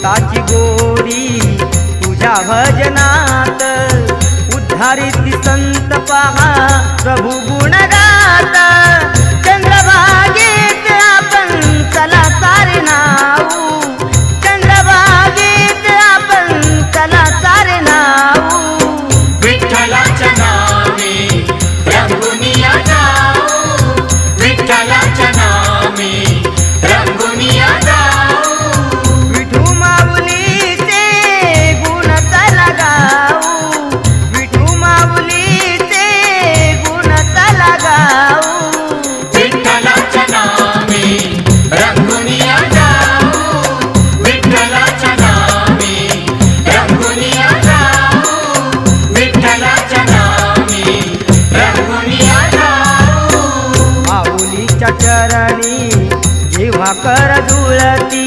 अमृताची गोडी तुझ्या भजनात उद्धारित संत पहा प्रभु गुण गात चंद्रभागेत आपण चला सारे नाऊ चंद्रभागेत आपण चला सारे नाऊ विठ्ठलाच्या नावे रंगुनिया जाऊ विठ्ठलाच्या नावे रंगुनिया जाऊ विठू माऊलीचे गुण चला गाऊ विठू माऊलीचे गुण चला गाऊ विठ्ठलाच्या नावे रंगुनिया जाऊ विठ्ठलाच्या नावे रंगुनिया जाऊ विठ्ठलाच्या नावे रंगुनिया जाऊ माऊलीच्या चरणी जेव्हा कर जुळती